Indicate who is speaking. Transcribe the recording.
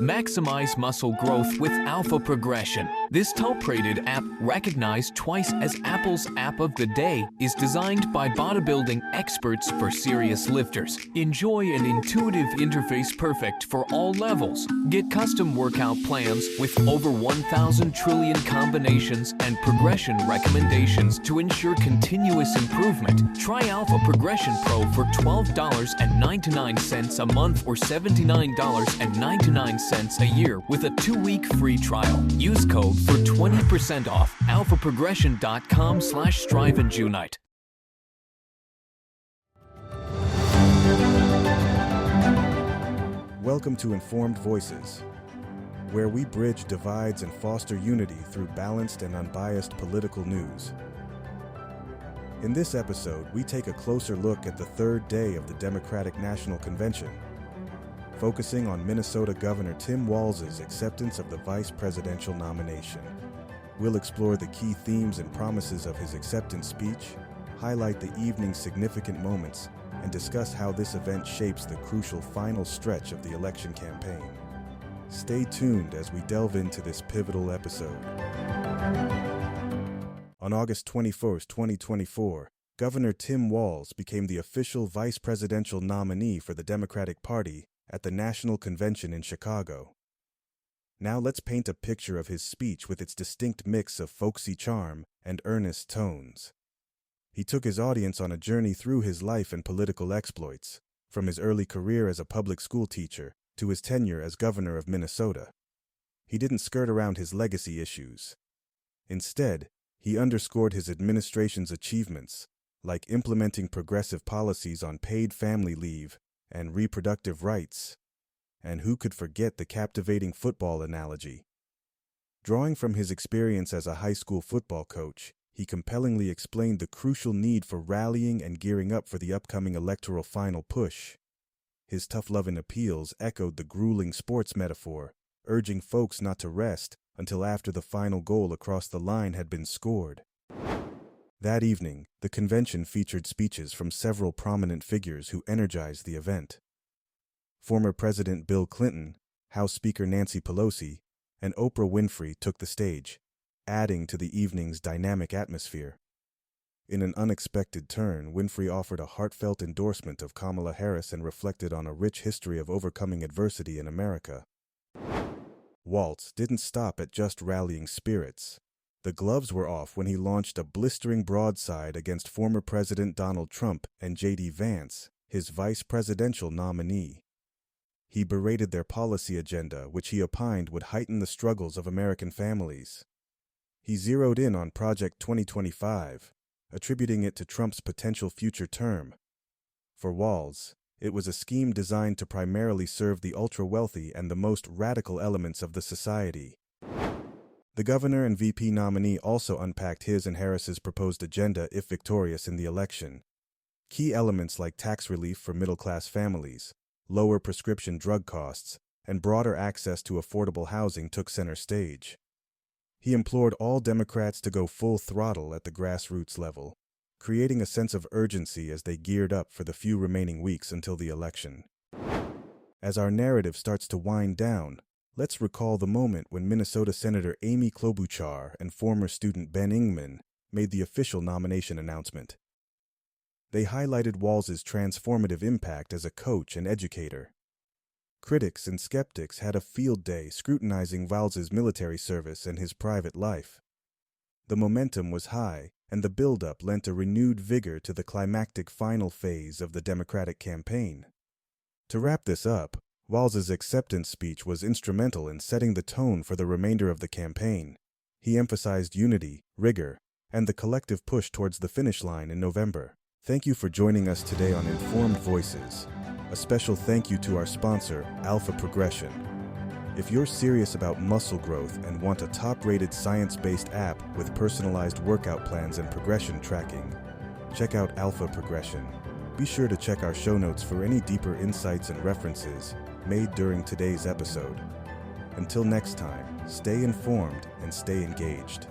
Speaker 1: Maximize muscle growth with Alpha Progression. This top-rated app, recognized twice as Apple's App of the Day, is designed by bodybuilding experts for serious lifters. Enjoy an intuitive interface perfect for all levels. Get custom workout plans with over 1,000 trillion combinations and progression recommendations to ensure continuous improvement. Try Alpha Progression Pro for $12.99 a month or $79.99 a year with a 2-week free trial. Use code for 20% off. alphaprogression.com/striveandunite.
Speaker 2: Welcome to Informed Voices, where we bridge divides and foster unity through balanced and unbiased political news. In this episode, we take a closer look at the third day of the Democratic National Convention, focusing on Minnesota Governor Tim Walz's acceptance of the vice presidential nomination. We'll explore the key themes and promises of his acceptance speech, highlight the evening's significant moments, and discuss how this event shapes the crucial final stretch of the election campaign. Stay tuned as we delve into this pivotal episode. On August 21, 2024, Governor Tim Walz became the official vice presidential nominee for the Democratic Party at the National Convention in Chicago. Now let's paint a picture of his speech with its distinct mix of folksy charm and earnest tones. He took his audience on a journey through his life and political exploits, from his early career as a public school teacher to his tenure as governor of Minnesota. He didn't skirt around his legacy issues. Instead, he underscored his administration's achievements, like implementing progressive policies on paid family leave and reproductive rights. And who could forget the captivating football analogy? Drawing from his experience as a high school football coach, he compellingly explained the crucial need for rallying and gearing up for the upcoming electoral final push. His tough-loving appeals echoed the grueling sports metaphor, urging folks not to rest until after the final goal across the line had been scored. That evening, the convention featured speeches from several prominent figures who energized the event. Former President Bill Clinton, House Speaker Nancy Pelosi, and Oprah Winfrey took the stage, adding to the evening's dynamic atmosphere. In an unexpected turn, Winfrey offered a heartfelt endorsement of Kamala Harris and reflected on a rich history of overcoming adversity in America. Walz didn't stop at just rallying spirits. The gloves were off when he launched a blistering broadside against former President Donald Trump and J.D. Vance, his vice presidential nominee. He berated their policy agenda, which he opined would heighten the struggles of American families. He zeroed in on Project 2025, attributing it to Trump's potential future term. For Walz, it was a scheme designed to primarily serve the ultra-wealthy and the most radical elements of the society. The governor and VP nominee also unpacked his and Harris's proposed agenda if victorious in the election. Key elements like tax relief for middle-class families, lower prescription drug costs, and broader access to affordable housing took center stage. He implored all Democrats to go full throttle at the grassroots level, creating a sense of urgency as they geared up for the few remaining weeks until the election. As our narrative starts to wind down, let's recall the moment when Minnesota Senator Amy Klobuchar and former student Ben Ingman made the official nomination announcement. They highlighted Walz's transformative impact as a coach and educator. Critics and skeptics had a field day scrutinizing Walz's military service and his private life. The momentum was high, and the buildup lent a renewed vigor to the climactic final phase of the Democratic campaign. To wrap this up, Walz's acceptance speech was instrumental in setting the tone for the remainder of the campaign. He emphasized unity, rigor, and the collective push towards the finish line in November. Thank you for joining us today on Informed Voices. A special thank you to our sponsor, Alpha Progression. If you're serious about muscle growth and want a top-rated science-based app with personalized workout plans and progression tracking, check out Alpha Progression. Be sure to check our show notes for any deeper insights and references made during today's episode. Until next time, stay informed and stay engaged.